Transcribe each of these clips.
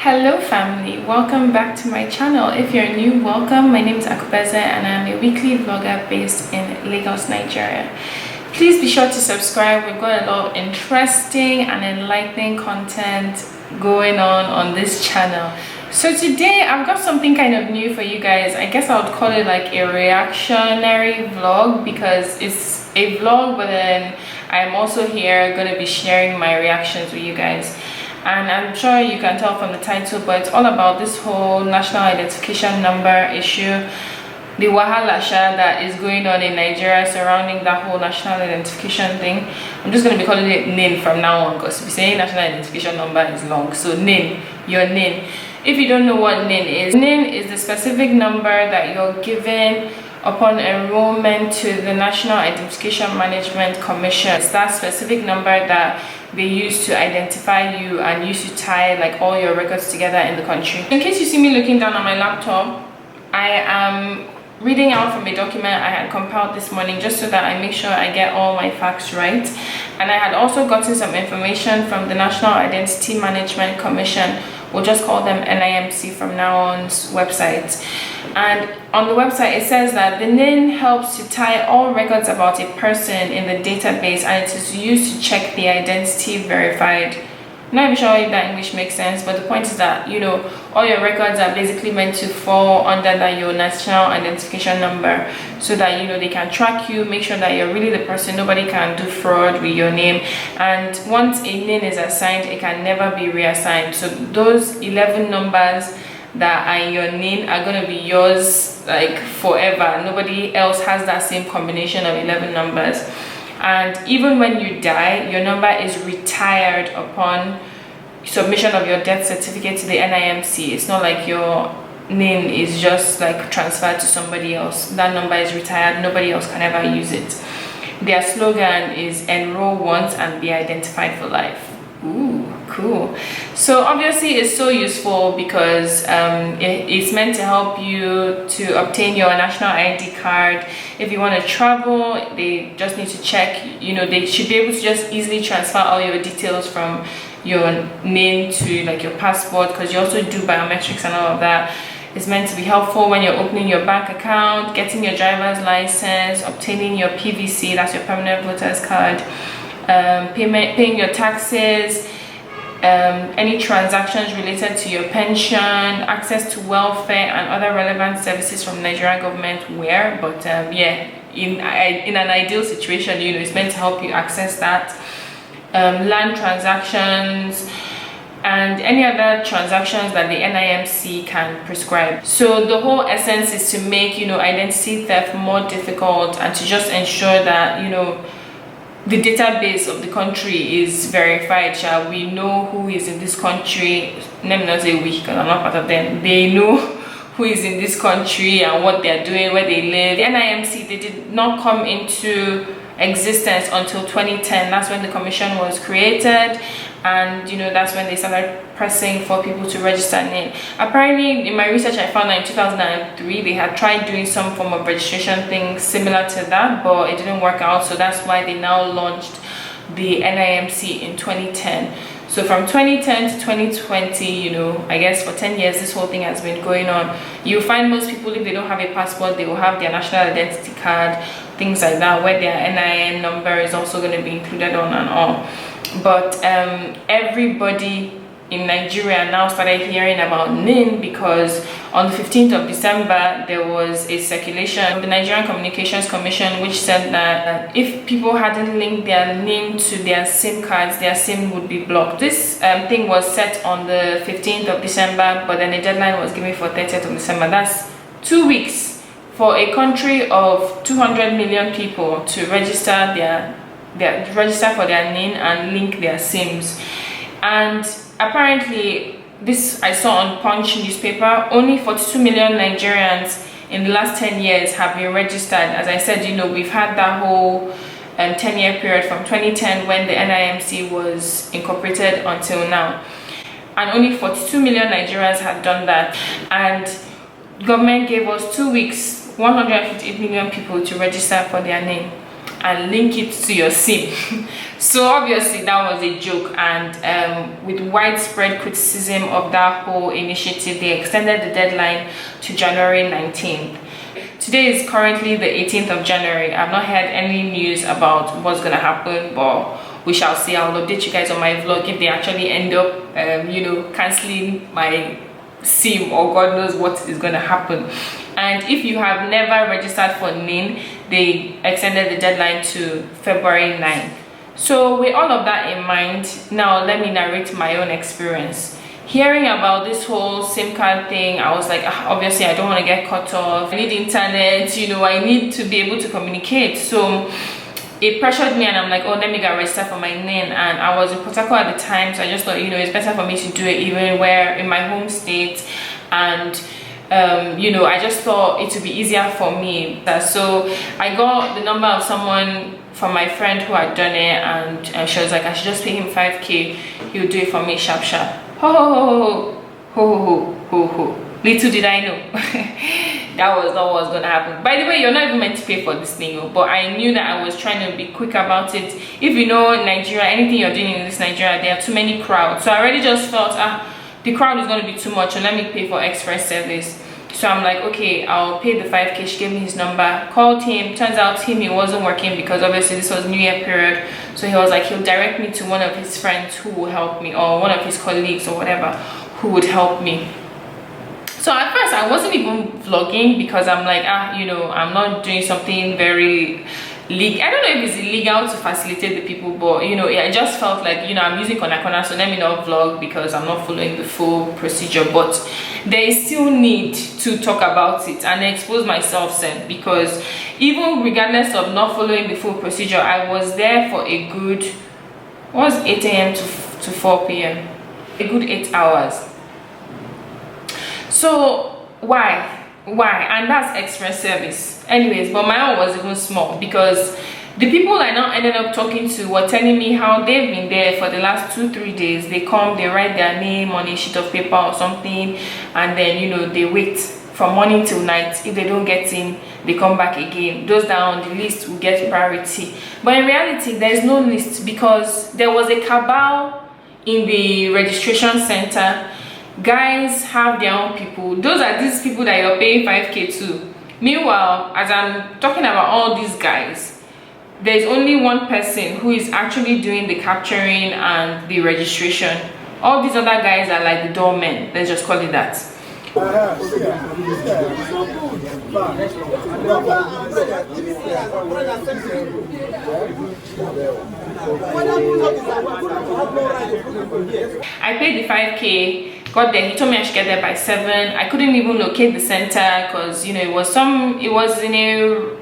Hello family, welcome back to my channel. If you're new, welcome. My name is Akubeze and I'm a weekly vlogger based in Lagos, Nigeria. Please be sure to subscribe. We've got a lot of interesting and enlightening content going on this channel. So today I've got something kind of new for you guys. I guess I would call it like a reactionary vlog because it's a vlog, but then I'm also here going to be sharing my reactions with you guys. And I'm sure you can tell from the title, but it's all about this whole national identification number issue, the wahala that is going on in Nigeria surrounding that whole national identification thing. I'm just going to be calling it NIN from now on because we're saying national identification number is long. So NIN, your NIN. If you don't know what NIN is the specific number that you're given upon enrollment to the National Identification Management Commission. It's that specific number that they use to identify you and use to tie like all your records together in the country. In case you see me looking down on my laptop, I am reading out from a document I had compiled this morning just so that I make sure I get all my facts right. And I had also gotten some information from the National Identity Management Commission. We'll just call them NIMC from now on's website. And on the website it says that the NIN helps to tie all records about a person in the database and it is used to check the identity verified. I'm not even sure if that English makes sense, but the point is that, you know, all your records are basically meant to fall under your national identification number so that, you know, they can track you, make sure that you're really the person. Nobody can do fraud with your name. And once a NIN is assigned, it can never be reassigned. So those 11 numbers that are in your NIN are going to be yours like forever. Nobody else has that same combination of 11 numbers. And even when you die, your number is retired upon submission of your death certificate to the NIMC. It's not like your NIN is just like transferred to somebody else. That number is retired. Nobody else can ever use it. Their slogan is enroll once and be identified for life. Ooh, cool. So obviously it's so useful because it's meant to help you to obtain your national ID card. If you want to travel, they just need to check, you know, they should be able to just easily transfer all your details from your NIN to like your passport, because you also do biometrics and all of that. It's meant to be helpful when you're opening your bank account, getting your driver's license, obtaining your PVC, that's your permanent voter's card, paying your taxes, any transactions related to your pension, access to welfare and other relevant services from the Nigerian government but yeah, in an ideal situation, you know, it's meant to help you access that, land transactions and any other transactions that the NIMC can prescribe. So the whole essence is to make, you know, identity theft more difficult and to just ensure that, you know, the database of the country is verified. Shall we know who is in this country? Let me not say we because I'm not part of them. They know who is in this country and what they're doing, where they live. The NIMC, they did not come into existence until 2010. That's when the commission was created, and you know, that's when they started pressing for people to register NIN. Apparently in my research I found that in 2003 they had tried doing some form of registration thing similar to that, but it didn't work out. So that's why they now launched the NIMC in 2010. So from 2010 to 2020, you know, I guess for 10 years this whole thing has been going on. You'll find most people, if they don't have a passport, they will have their national identity card, things like that, where their NIN number is also going to be included on and all. But everybody in Nigeria now started hearing about NIN, because on the 15th of December there was a circulation of the Nigerian Communications Commission which said that if people hadn't linked their NIN to their SIM cards, their SIM would be blocked. This thing was set on the 15th of December, but then a deadline was given for 30th of December. That's 2 weeks for a country of 200 million people to register register for their NIN and link their SIMs. And apparently, this I saw on Punch newspaper, only 42 million Nigerians in the last 10 years have been registered. As I said, we've had that whole 10-year period from 2010 when the NIMC was incorporated until now, and only 42 million Nigerians have done that. And government gave us 2 weeks, 158 million people to register for their name and link it to your SIM. So obviously that was a joke, and with widespread criticism of that whole initiative, they extended the deadline to January 19th. Today is currently the 18th of January. I've not heard any news about what's gonna happen, but we shall see. I'll update you guys on my vlog if they actually end up canceling my SIM, or God knows what is gonna happen. And if you have never registered for NIN, they extended the deadline to February 9th. So with all of that in mind, now let me narrate my own experience. Hearing about this whole SIM card thing, I was like, obviously I don't want to get cut off. I need internet, I need to be able to communicate. So it pressured me, and I'm like, oh, let me get registered for my NIN. And I was in Port Harcourt at the time, so I just thought, it's better for me to do it even where in my home state. And I just thought it would be easier for me. So I got the number of someone from my friend who had done it, and she was like, I should just pay him 5k, he'll do it for me sharp. Ho. Little did I know that was not what was gonna happen. By the way, you're not even meant to pay for this thing, but I knew that I was trying to be quick about it. If you know Nigeria, anything you're doing in this Nigeria, there are too many crowds. So I already just felt the crowd is going to be too much, so let me pay for express service. So I'm like, okay, I'll pay the 5k. She gave me his number, called him. Turns out it wasn't working, because obviously this was New Year period. So he was like, he'll direct me to one of his friends who will help me, or one of his colleagues or whatever who would help me. So at first I wasn't even vlogging, because I'm like, I'm not doing something very legal. I don't know if it's illegal to facilitate the people, but I just felt like I'm using Kona, so let me not vlog because I'm not following the full procedure. But there is still need to talk about it and expose myself then, because even regardless of not following the full procedure, I was there for a good 8 a.m. to 4 p.m. a good 8 hours. So why? And that's express service anyways. But my own was even small, because the people I now ended up talking to were telling me how they've been there for the last 2-3 days. They come, they write their name on a sheet of paper or something, and then they wait from morning till night. If they don't get in, they come back again. Those that are on the list will get priority. But in reality, there is no list, because there was a cabal in the registration center. Guys have their own people. Those are these people that you're paying 5k to. Meanwhile, as I'm talking about all these guys, there's only one person who is actually doing the capturing and the registration. All these other guys are like the doormen, let's just call it that. I paid the 5k, got there. He told me I should get there by 7. I couldn't even locate the center, because it was in a,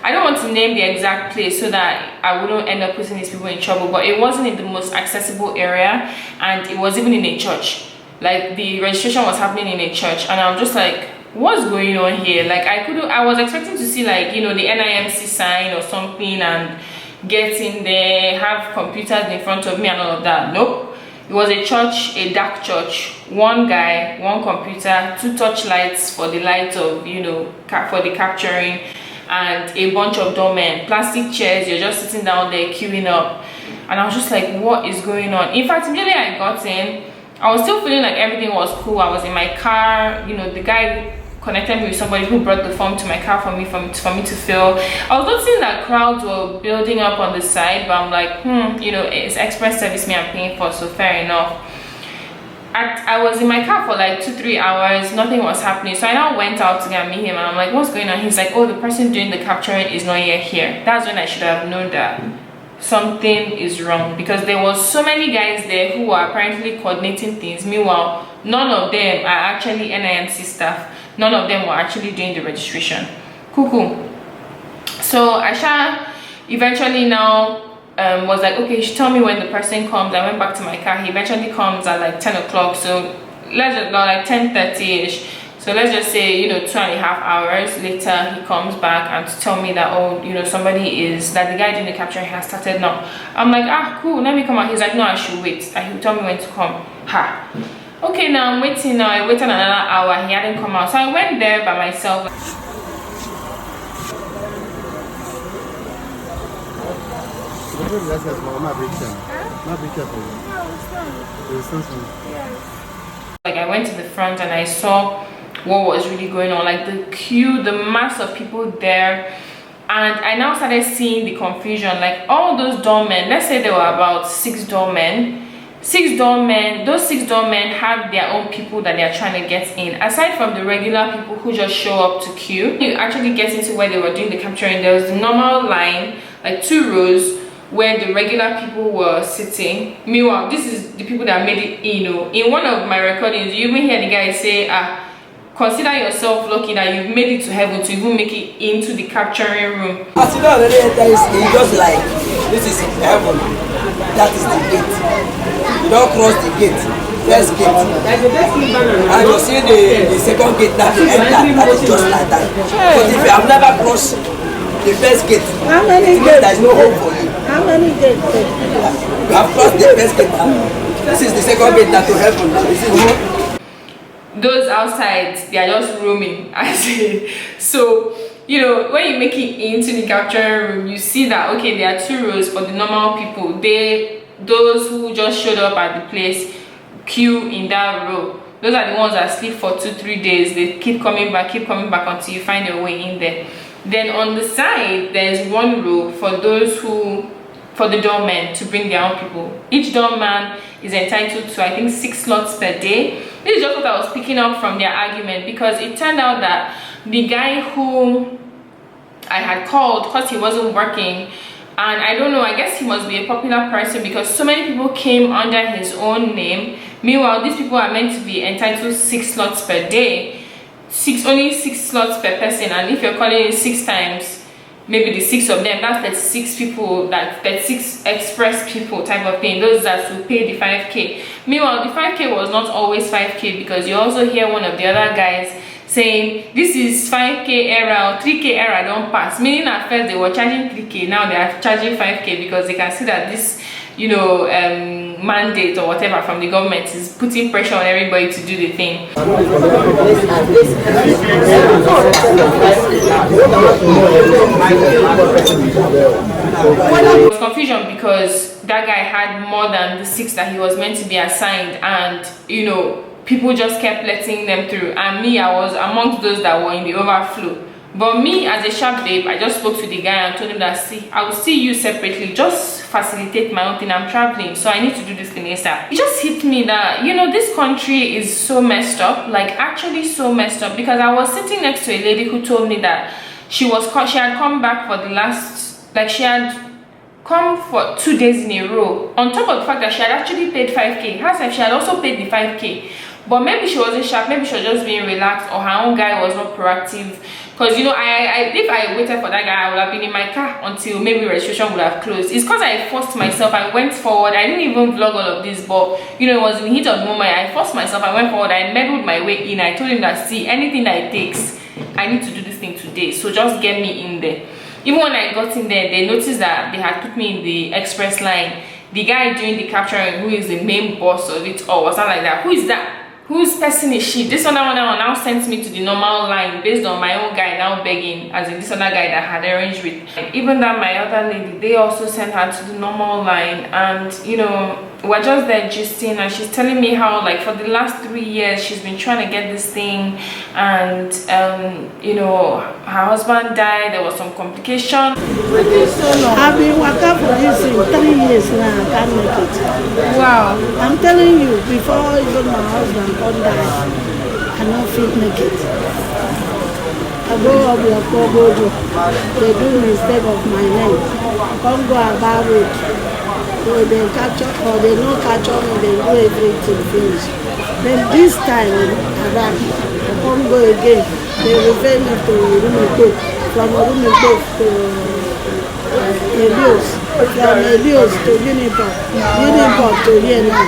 I don't want to name the exact place so that I wouldn't end up putting these people in trouble, but it wasn't in the most accessible area, and it was even in a church. Like, the registration was happening in a church, and I'm just like, what's going on here? Like, I was expecting to see, like, the NIMC sign or something, and get in there, have computers in front of me and all of that. Nope. It was a church, a dark church. One guy, one computer, 2 torchlights for the light of, for the capturing, and a bunch of doormen, plastic chairs. You're just sitting down there queuing up, and I was just like, what is going on? In fact, immediately I got in, I was still feeling like everything was cool. I was in my car, the guy connected me with somebody who brought the form to my car for me to fill. I was noticing that crowds were building up on the side, but I'm like, it's express service I'm paying for, so fair enough. I was in my car for like 2-3 hours, nothing was happening. So I now went out to go and meet him, and I'm like, what's going on? He's like, oh, the person doing the capturing is not yet here. That's when I should have known that something is wrong, because there was so many guys there who were apparently coordinating things. Meanwhile, none of them are actually NIMC staff. None of them were actually doing the registration. Cool. So Aisha eventually now was like, okay, she told me when the person comes. I went back to my car. He eventually comes at like 10 o'clock, so let's just like 10:30ish. So let's just say, you know, 2.5 hours later, he comes back and to tell me that, oh, you know, somebody is, that the guy doing the capturing has started now. I'm like, ah, cool, let me come out. He's like, no, I should wait. And he'll tell me when to come. Ha. Okay, now I'm waiting. Now I waited another hour. He hadn't come out. So I went there by myself. Like, I went to the front and I saw what was really going on, like the queue, the mass of people there. And I now started seeing the confusion, like all those doormen, let's say there were about 6 doormen. Those 6 doormen have their own people that they are trying to get in. Aside from the regular people who just show up to queue, you actually get into where they were doing the capturing. There was the normal line, like 2 rows, where the regular people were sitting. Meanwhile, this is the people that made it in. You know, in one of my recordings, you even hear the guy say, consider yourself lucky that you've made it to heaven to even make it into the capturing room. As you know, it's just like, this is heaven. That is the gate. You don't cross the gate. First gate. And you see the second gate that you enter, that is just like that. But if you have never crossed the first gate, how many gates? There is no hope for you. How many gates? You have crossed the first gate now. This is the second gate that to heaven. This is those outside, they are just roaming. I say. So, you know, when you make it into the capturing room, you see that, okay, there are 2 rows for the normal people. Those who just showed up at the place, queue in that row. Those are the ones that sleep for 2-3 days. They keep coming back until you find your way in there. Then on the side, there's 1 row for those for the doormen to bring their own people. Each doorman is entitled to, I think, 6 slots per day. This is just what I was picking up from their argument, because it turned out that the guy who I had called, because he wasn't working, and I don't know, I guess he must be a popular person because so many people came under his own name. Meanwhile, these people are meant to be entitled to 6 slots per day. Only 6 slots per person, and if you're calling it 6 times, maybe the 6 of them, that's 36 people, that 36 express people type of thing. Those that will pay the 5K. Meanwhile, the 5K was not always 5K, because you also hear one of the other guys saying this is 5K era or 3K era don't pass, meaning at first they were charging 3K, now they are charging 5K, because they can see that this, you know, mandate or whatever from the government is putting pressure on everybody to do the thing. It was confusion because that guy had more than the 6 that he was meant to be assigned, and you know, people just kept letting them through, and me, I was amongst those that were in the overflow. But me, as a sharp babe, I just spoke to the guy and told him that, see, I will see you separately, just facilitate my own thing. I'm traveling, so I need to do this thing ASAP. It just hit me that, you know, this country is so messed up, like actually so messed up, because I was sitting next to a lady who told me that she had come back for the last, like she had come for 2 days in a row, on top of the fact that she had actually paid 5K. Herself, she had also paid the 5K, but maybe she wasn't sharp, maybe she was just being relaxed, or her own guy was not proactive. Because, you know, if I waited for that guy, I would have been in my car until maybe registration would have closed. It's because I forced myself. I went forward. I didn't even vlog all of this, but, you know, it was in the heat of the moment. I forced myself. I went forward. I meddled my way in. I told him that, see, anything that it takes, I need to do this thing today. So just get me in there. Even when I got in there, they noticed that they had put me in the express line. The guy doing the capturing, who is the main boss of it all, was not like that. Who is that? Whose person is she? This other one now sent me to the normal line based on my own guy now begging, as in this other guy that had arranged with. Even that my other lady, they also sent her to the normal line, and you know, we're just there gisting, and she's telling me how, like, for the last 3 years she's been trying to get this thing, and you know, her husband died, there was some complication. I've been working for this in 3 years now. I can't make it. Wow. I'm telling you, before even my husband come die, I not fit make it. I go up like Kogojo. They do mistake of my name. Come go about it. So they catch up or they don't catch up and they do everything finish. Then this time around, I come go again. They refer me to Rumiko. From Rumiko to Elios. From Elios to Unipop. Unipop to Yena.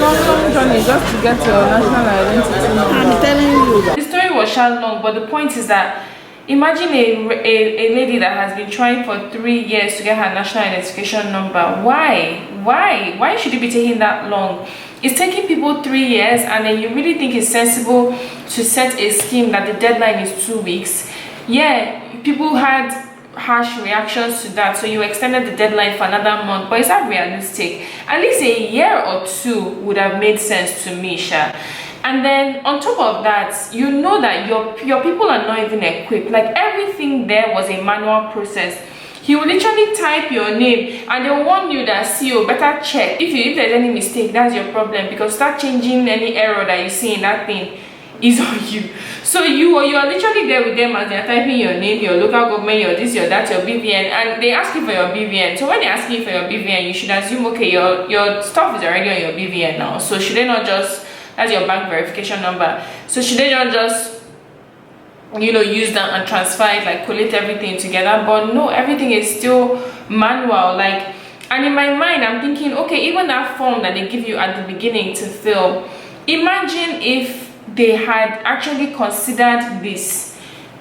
Long journey just to get your national identity. I'm telling you. The story was short long, but the point is that imagine a lady that has been trying for 3 years to get her national identification number. Why should it be taking that long? It's taking people 3 years, and then you really think it's sensible to set a scheme that the deadline is 2 weeks? Yeah, people had harsh reactions to that, so you extended the deadline for another month, but is that realistic? At least a year or 2 would have made sense to me, Sha. And then on top of that, you know that your people are not even equipped. Like, everything there was a manual process. He will literally type your name and they'll warn you that, CEO, better check. If there's any mistake, that's your problem, because start changing any error that you see in that thing is on you. So you are literally there with them as they're typing your name, your local government, your this, your that, your BVN, and they ask you for your BVN. So when they ask you for your BVN, you should assume, okay, your stuff is already on your BVN now. So should they not just, that's your bank verification number, so should they not just, you know, use that and transfer it, like collate everything together? But no, everything is still manual. Like, and in my mind I'm thinking, okay, even that form that they give you at the beginning to fill, imagine if they had actually considered this.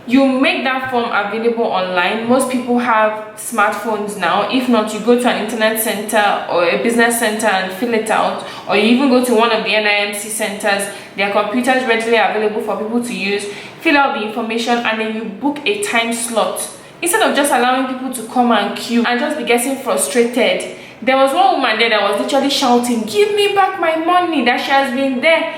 You make that form available online. Most people have smartphones now. If not, you go to an internet center or a business center and fill it out, or you even go to one of the NIMC centers. There are computers readily available for people to use. Fill out the information and then you book a time slot, instead of just allowing people to come and queue and just be getting frustrated. There was one woman there that was literally shouting, "Give me back my money," that she has been there.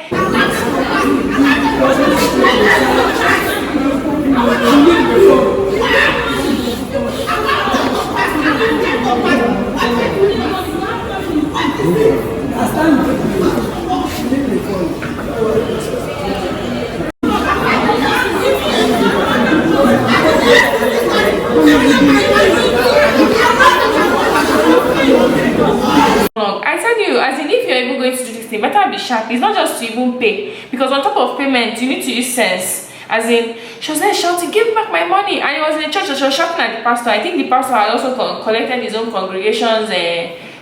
I tell you, as in, if you're even going to do this thing, better be sharp. It's not just to even pay, because on top of payment you need to use sense. As in, she was there shouting, "Give me back my money," and it was in the church, so she was shouting at the pastor. I think the pastor had also collected his own congregation's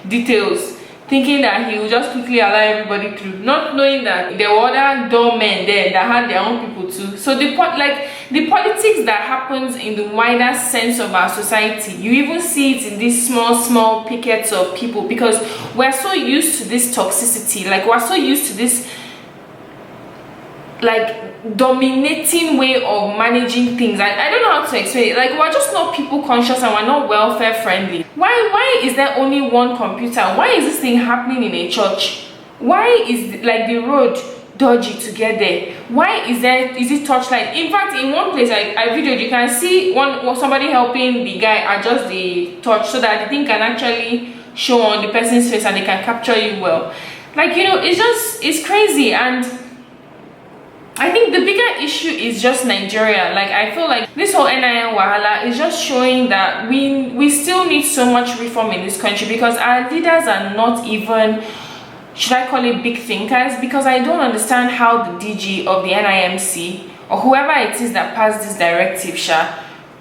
details, thinking that he would just quickly allow everybody through, not knowing that there were other doormen there that had their own people too. So the politics that happens in the wider sense of our society, you even see it in these small pickets of people, because we're so used to this toxicity. Like, we're so used to this, like, dominating way of managing things. I don't know how to explain it. Like, we're just not people conscious and we're not welfare friendly. Why is there only one computer? Why is this thing happening in a church? Why is, like, the road dodgy to get there? Why is it torchlight? In fact, in one place I videoed, you can see somebody helping the guy adjust the torch so that the thing can actually show on the person's face and they can capture you well. Like, you know, it's crazy. And I think the bigger issue is just Nigeria. Like, I feel like this whole NIN wahala is just showing that we still need so much reform in this country, because our leaders are not even, should I call it, big thinkers? Because I don't understand how the DG of the NIMC or whoever it is that passed this directive,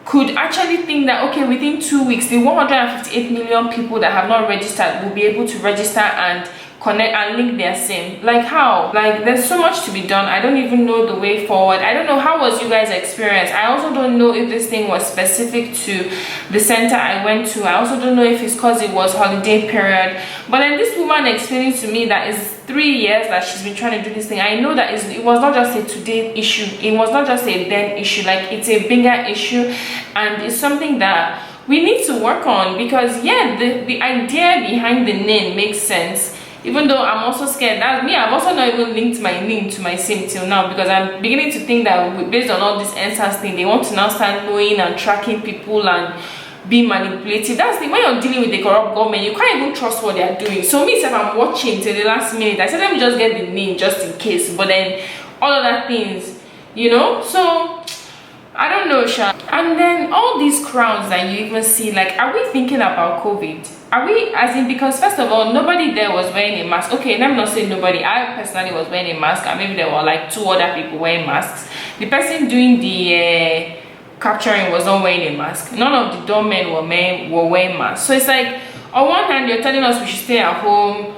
could actually think that, okay, within 2 weeks the 158 million people that have not registered will be able to register and connect and link their SIM. Like, how? Like, there's so much to be done. I don't even know the way forward. I don't know, how was you guys' experience? I also don't know if this thing was specific to the center I went to. I also don't know if it's because it was holiday period. But then this woman explaining to me that it's 3 years that she's been trying to do this thing. I know that it was not just a today issue. It was not just a then issue. Like, it's a bigger issue, and it's something that we need to work on, because yeah, the idea behind the name makes sense. Even though I'm also scared that I've also not even linked my name to my SIM till now, because I'm beginning to think that based on all this NSAS thing, they want to now start knowing and tracking people and be manipulative. That's the when you're dealing with the corrupt government, you can't even trust what they are doing. So me, if I'm watching till the last minute, I said let me just get the name just in case. But then all other things, you know. So I don't know, Sha. And then all these crowds that you even see, like, are we thinking about COVID? Are we, as in, because first of all, nobody there was wearing a mask. Okay, let me not say nobody. I personally was wearing a mask, and maybe there were like 2 other people wearing masks. The person doing the capturing was not wearing a mask. None of the doormen were wearing masks. So it's like, on one hand, you're telling us we should stay at home,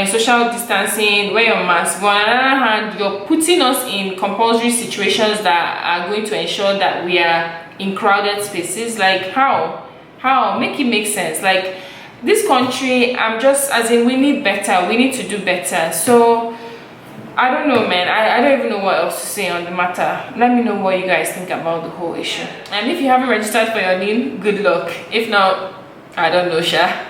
social distancing, wear your mask. But on the other hand, you're putting us in compulsory situations that are going to ensure that we are in crowded spaces. Like, how make it make sense? Like, this country, I'm just, as in, we need better, we need to do better. So I don't know, man. I don't even know what else to say on the matter. Let me know what you guys think about the whole issue. And if you haven't registered for your NIN, good luck. If not, I don't know, Sha.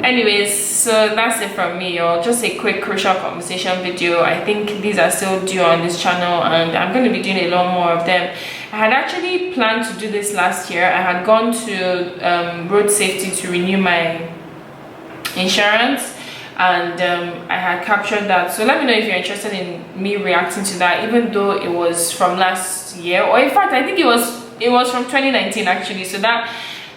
Anyways, so that's it from me, y'all. Just a quick crucial conversation video. I think these are still due on this channel, and I'm going to be doing a lot more of them. I had actually planned to do this last year. I had gone to road safety to renew my insurance, and I had captured that. So let me know if you're interested in me reacting to that, even though it was from last year, or in fact I think it was from 2019 actually. So that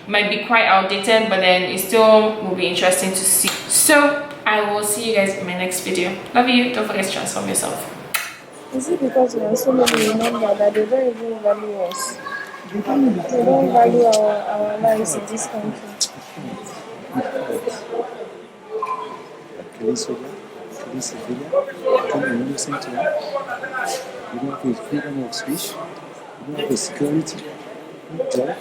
might be quite outdated, but then it still will be interesting to see. So I will see you guys in my next video. Love you. Don't forget to transform yourself. Is it because we are so many remember that they don't even value us? They don't value our lives in this country. Police civilian, can you listen to them? You don't have freedom of speech, you don't have security, job.